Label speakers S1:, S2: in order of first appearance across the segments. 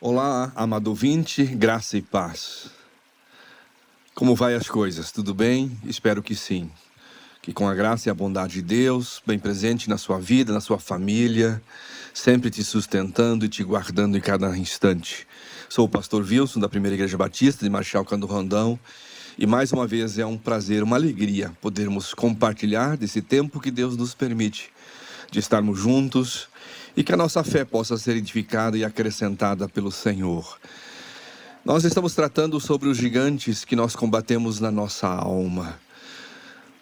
S1: Olá, amado ouvinte, graça e paz. Como vai as coisas? Tudo bem? Espero que sim. Que com a graça e a bondade de Deus, bem presente na sua vida, na sua família, sempre te sustentando e te guardando em cada instante. Sou o pastor Wilson, da Primeira Igreja Batista de Marechal Cândido Rondão, e mais uma vez é um prazer, uma alegria podermos compartilhar desse tempo que Deus nos permite, de estarmos juntos e que a nossa fé possa ser edificada e acrescentada pelo Senhor. Nós estamos tratando sobre os gigantes que nós combatemos na nossa alma.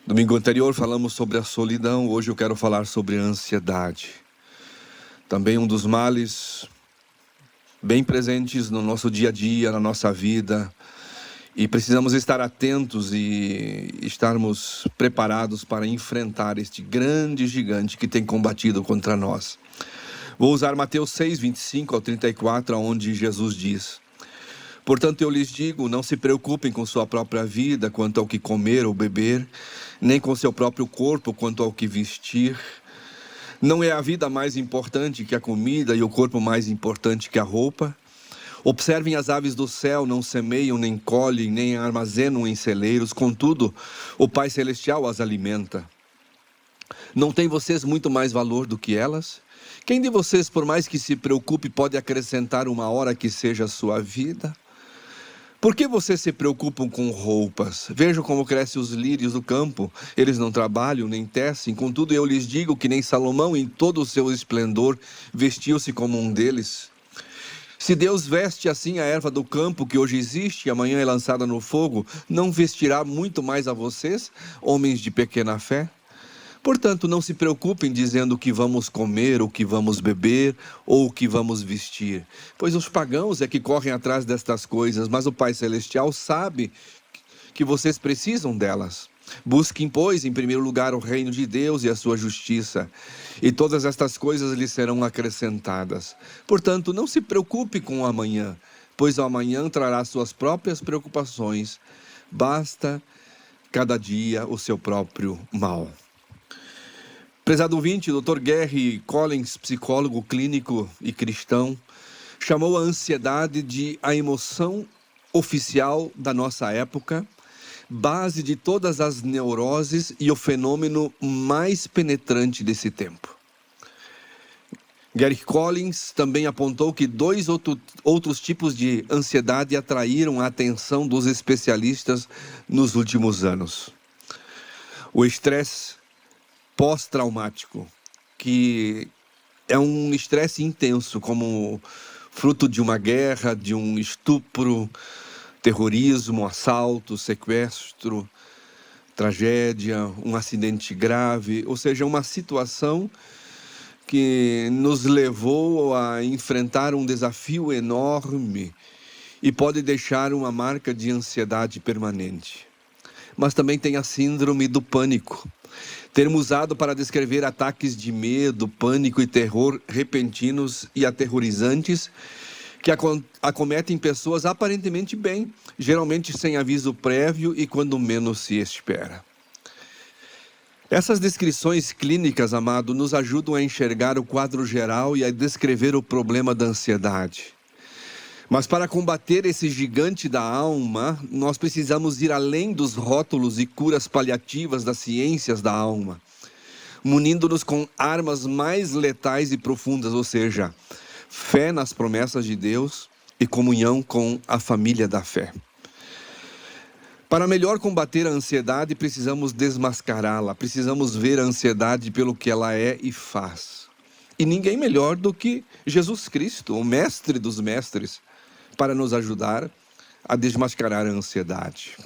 S1: Domingo anterior falamos sobre a solidão, hoje eu quero falar sobre a ansiedade. Também um dos males bem presentes no nosso dia a dia, na nossa vida. E precisamos estar atentos e estarmos preparados para enfrentar este grande gigante que tem combatido contra nós. Vou usar Mateus 6, 25 ao 34, onde Jesus diz: portanto, eu lhes digo, não se preocupem com sua própria vida quanto ao que comer ou beber, nem com seu próprio corpo quanto ao que vestir. Não é a vida mais importante que a comida e o corpo mais importante que a roupa? Observem as aves do céu, não semeiam, nem colhem, nem armazenam em celeiros, contudo, o Pai Celestial as alimenta. Não têm vocês muito mais valor do que elas? Quem de vocês, por mais que se preocupe, pode acrescentar uma hora que seja a sua vida? Por que vocês se preocupam com roupas? Vejam como crescem os lírios do campo. Eles não trabalham nem tecem. Contudo, eu lhes digo que nem Salomão, em todo o seu esplendor, vestiu-se como um deles. Se Deus veste assim a erva do campo que hoje existe e amanhã é lançada no fogo, não vestirá muito mais a vocês, homens de pequena fé? Portanto, não se preocupem dizendo o que vamos comer, o que vamos beber ou o que vamos vestir, pois os pagãos é que correm atrás destas coisas, mas o Pai Celestial sabe que vocês precisam delas. Busquem, pois, em primeiro lugar o reino de Deus e a sua justiça, e todas estas coisas lhes serão acrescentadas. Portanto, não se preocupe com o amanhã, pois o amanhã trará suas próprias preocupações. Basta cada dia o seu próprio mal. Prezado ouvinte, Dr. Gary Collins, psicólogo clínico e cristão, chamou a ansiedade de a emoção oficial da nossa época, base de todas as neuroses e o fenômeno mais penetrante desse tempo. Gary Collins também apontou que dois outros tipos de ansiedade atraíram a atenção dos especialistas nos últimos anos. O estresse pós-traumático, que é um estresse intenso, como fruto de uma guerra, de um estupro, terrorismo, assalto, sequestro, tragédia, um acidente grave, ou seja, uma situação que nos levou a enfrentar um desafio enorme e pode deixar uma marca de ansiedade permanente. Mas também tem a síndrome do pânico, termo usado para descrever ataques de medo, pânico e terror repentinos e aterrorizantes que acometem pessoas aparentemente bem, geralmente sem aviso prévio e quando menos se espera. Essas descrições clínicas, amado, nos ajudam a enxergar o quadro geral e a descrever o problema da ansiedade. Mas para combater esse gigante da alma, nós precisamos ir além dos rótulos e curas paliativas das ciências da alma, munindo-nos com armas mais letais e profundas, ou seja, fé nas promessas de Deus e comunhão com a família da fé. Para melhor combater a ansiedade, precisamos desmascará-la, precisamos ver a ansiedade pelo que ela é e faz. E ninguém melhor do que Jesus Cristo, o mestre dos mestres, para nos ajudar a desmascarar a ansiedade.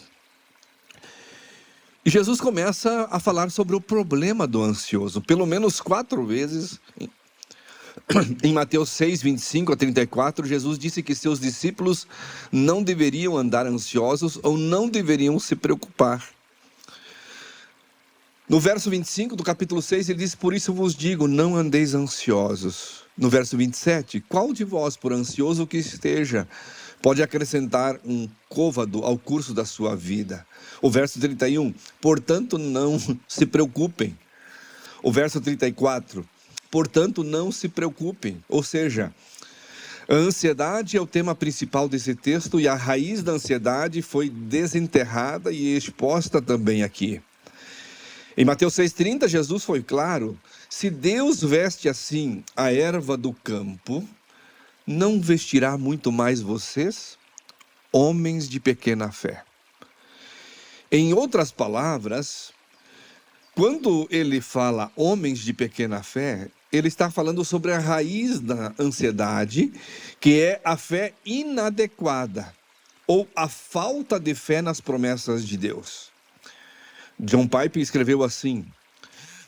S1: E Jesus começa a falar sobre o problema do ansioso, pelo menos 4 vezes. Em Mateus 6, 25 a 34, Jesus disse que seus discípulos não deveriam andar ansiosos ou não deveriam se preocupar. No verso 25 do capítulo 6, ele diz: por isso vos digo, não andeis ansiosos. No verso 27, qual de vós, por ansioso que esteja, pode acrescentar um côvado ao curso da sua vida? O verso 31, portanto não se preocupem. O verso 34, portanto não se preocupem. Ou seja, A ansiedade é o tema principal desse texto e a raiz da ansiedade foi desenterrada e exposta também aqui. Em Mateus 6,30, Jesus foi claro: se Deus veste assim a erva do campo, não vestirá muito mais vocês, homens de pequena fé. Em outras palavras, quando ele fala homens de pequena fé, ele está falando sobre a raiz da ansiedade, que é a fé inadequada, ou a falta de fé nas promessas de Deus. John Piper escreveu assim: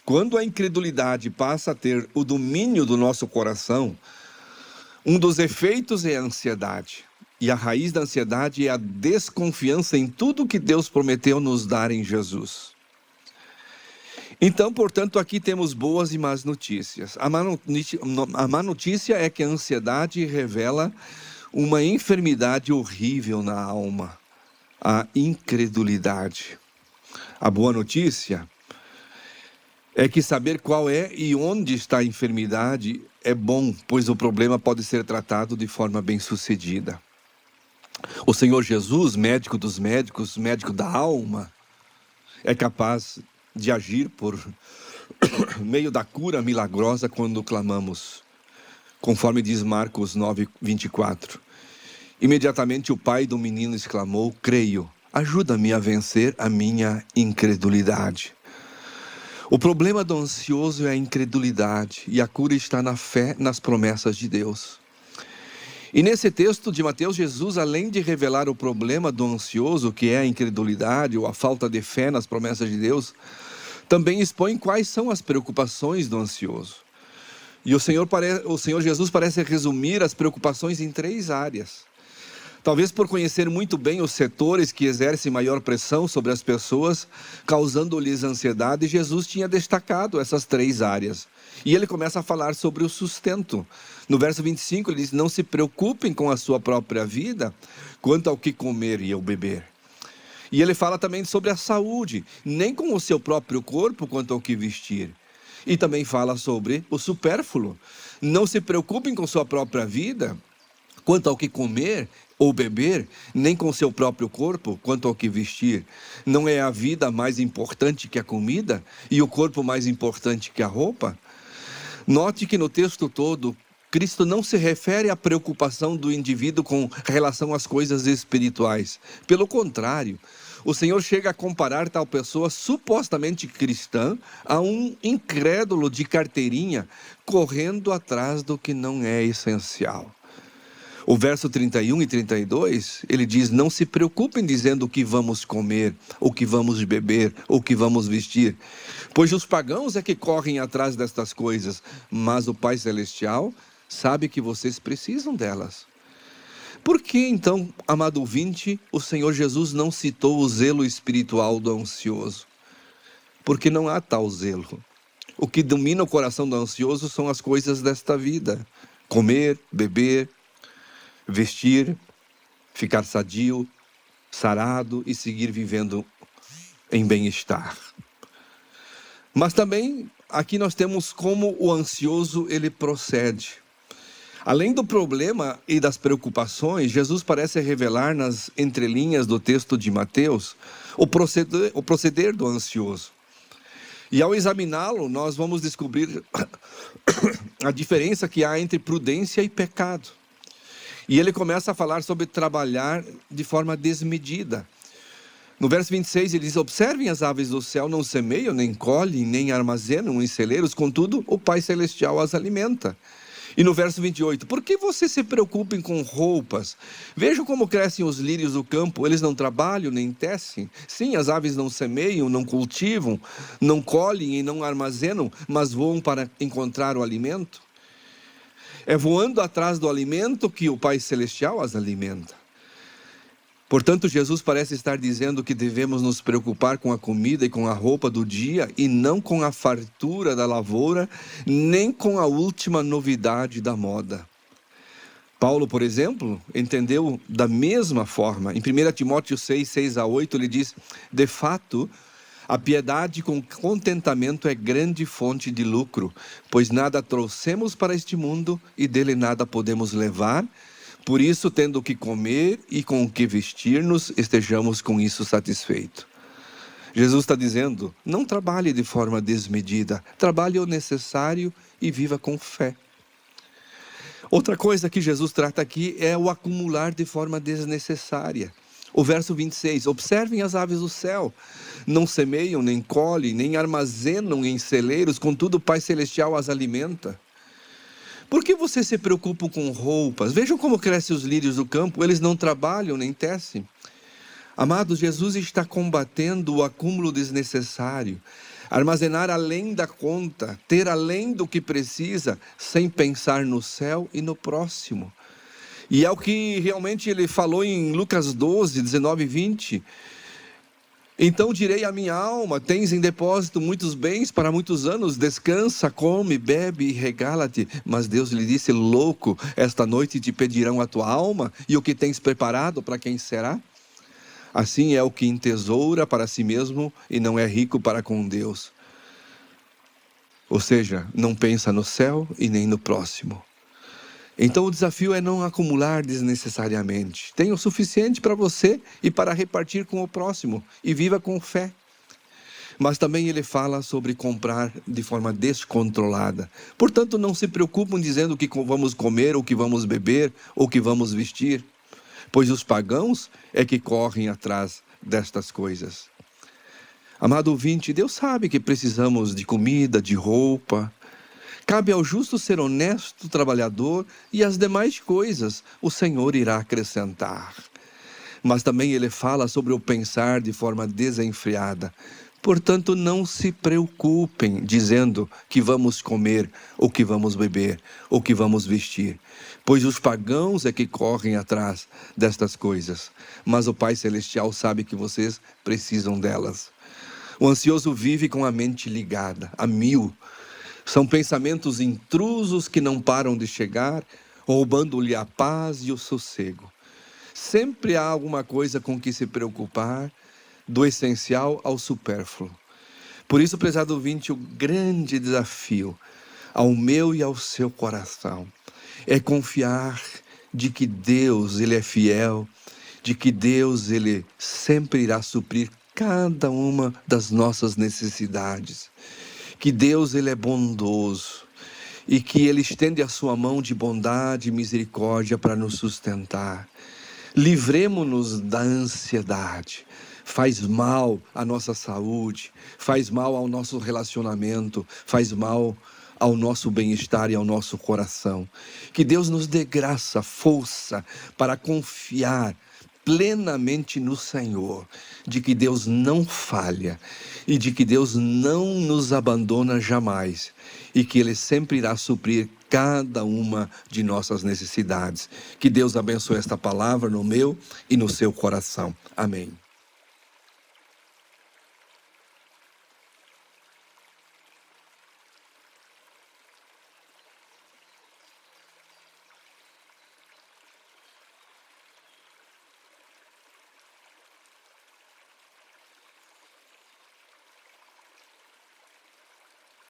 S1: quando a incredulidade passa a ter o domínio do nosso coração, um dos efeitos é a ansiedade. E a raiz da ansiedade é a desconfiança em tudo que Deus prometeu nos dar em Jesus. Então, portanto, aqui temos boas e más notícias. A má notícia é que a ansiedade revela uma enfermidade horrível na alma, a incredulidade. A boa notícia é que saber qual é e onde está a enfermidade é bom, pois o problema pode ser tratado de forma bem-sucedida. O Senhor Jesus, médico dos médicos, médico da alma, é capaz de agir por meio da cura milagrosa quando clamamos, conforme diz Marcos 9:24. Imediatamente o pai do menino exclamou: creio, ajuda-me a vencer a minha incredulidade. O problema do ansioso é a incredulidade, e a cura está na fé nas promessas de Deus. E nesse texto de Mateus, Jesus, além de revelar o problema do ansioso, que é a incredulidade ou a falta de fé nas promessas de Deus, também expõe quais são as preocupações do ansioso. E o Senhor Jesus parece resumir as preocupações em 3 áreas. Talvez por conhecer muito bem os setores que exercem maior pressão sobre as pessoas, causando-lhes ansiedade, Jesus tinha destacado essas 3 áreas. E ele começa a falar sobre o sustento. No verso 25 ele diz: não se preocupem com a sua própria vida, quanto ao que comer e ao beber. E ele fala também sobre a saúde, nem com o seu próprio corpo, quanto ao que vestir. E também fala sobre o supérfluo. Não se preocupem com sua própria vida, quanto ao que comer ou beber, nem com seu próprio corpo, quanto ao que vestir. Não é a vida mais importante que a comida e o corpo mais importante que a roupa? Note que no texto todo, Cristo não se refere à preocupação do indivíduo com relação às coisas espirituais. Pelo contrário, o Senhor chega a comparar tal pessoa supostamente cristã a um incrédulo de carteirinha correndo atrás do que não é essencial. O verso 31 e 32, ele diz: não se preocupem dizendo o que vamos comer, o que vamos beber, o que vamos vestir, pois os pagãos é que correm atrás destas coisas, mas o Pai Celestial sabe que vocês precisam delas. Por que então, amado ouvinte, o Senhor Jesus não citou o zelo espiritual do ansioso? Porque não há tal zelo. O que domina o coração do ansioso são as coisas desta vida: comer, beber, vestir, ficar sadio, sarado e seguir vivendo em bem-estar. Mas também aqui nós temos como o ansioso ele procede. Além do problema e das preocupações, Jesus parece revelar nas entrelinhas do texto de Mateus o proceder do ansioso. E ao examiná-lo, nós vamos descobrir a diferença que há entre prudência e pecado. E ele começa a falar sobre trabalhar de forma desmedida. No verso 26 ele diz: observem as aves do céu, não semeiam, nem colhem, nem armazenam em celeiros, contudo o Pai Celestial as alimenta. E no verso 28, por que vocês se preocupem com roupas? Vejam como crescem os lírios do campo, eles não trabalham nem tecem. Sim, as aves não semeiam, não cultivam, não colhem e não armazenam, mas voam para encontrar o alimento. É voando atrás do alimento que o Pai Celestial as alimenta. Portanto, Jesus parece estar dizendo que devemos nos preocupar com a comida e com a roupa do dia e não com a fartura da lavoura, nem com a última novidade da moda. Paulo, por exemplo, entendeu da mesma forma. Em 1 Timóteo 6, 6 a 8, ele diz: de fato, A piedade com contentamento é grande fonte de lucro, pois nada trouxemos para este mundo e dele nada podemos levar. Por isso, tendo o que comer e com o que vestir-nos, estejamos com isso satisfeitos. Jesus está dizendo, não trabalhe de forma desmedida, trabalhe o necessário e viva com fé. Outra coisa que Jesus trata aqui é o acumular de forma desnecessária. O verso 26, observem as aves do céu, não semeiam, nem colhem, nem armazenam em celeiros, contudo o Pai Celestial as alimenta. Por que você se preocupa com roupas? Vejam como crescem os lírios do campo, eles não trabalham nem tecem. Amados, Jesus está combatendo o acúmulo desnecessário, armazenar além da conta, ter além do que precisa, sem pensar no céu e no próximo. E é o que realmente ele falou em Lucas 12, 19 e 20. Então direi à minha alma, tens em depósito muitos bens para muitos anos, descansa, come, bebe e regala-te. Mas Deus lhe disse, louco, esta noite te pedirão a tua alma, e o que tens preparado para quem será? Assim é o que entesoura para si mesmo e não é rico para com Deus. Ou seja, não pensa no céu e nem no próximo. Então o desafio é não acumular desnecessariamente. Tenha o suficiente para você e para repartir com o próximo. E viva com fé. Mas também ele fala sobre comprar de forma descontrolada. Portanto, não se preocupem dizendo o que vamos comer, o que vamos beber, ou o que vamos vestir. Pois os pagãos é que correm atrás destas coisas. Amado ouvinte, Deus sabe que precisamos de comida, de roupa. Cabe ao justo ser honesto, trabalhador, e as demais coisas o Senhor irá acrescentar. Mas também ele fala sobre o pensar de forma desenfreada. Portanto, não se preocupem dizendo que vamos comer, ou que vamos beber, ou que vamos vestir. Pois os pagãos é que correm atrás destas coisas. Mas o Pai Celestial sabe que vocês precisam delas. O ansioso vive com a mente ligada, a mil. São pensamentos intrusos que não param de chegar, roubando-lhe a paz e o sossego. Sempre há alguma coisa com que se preocupar, do essencial ao supérfluo. Por isso, prezado ouvinte, o grande desafio ao meu e ao seu coração é confiar de que Deus, Ele é fiel, de que Deus, Ele sempre irá suprir cada uma das nossas necessidades. Que Deus, Ele é bondoso e que Ele estende a sua mão de bondade e misericórdia para nos sustentar. Livremo-nos da ansiedade. Faz mal à nossa saúde, faz mal ao nosso relacionamento, faz mal ao nosso bem-estar e ao nosso coração. Que Deus nos dê graça, força para confiar plenamente no Senhor, de que Deus não falha e de que Deus não nos abandona jamais e que Ele sempre irá suprir cada uma de nossas necessidades. Que Deus abençoe esta palavra no meu e no seu coração. Amém.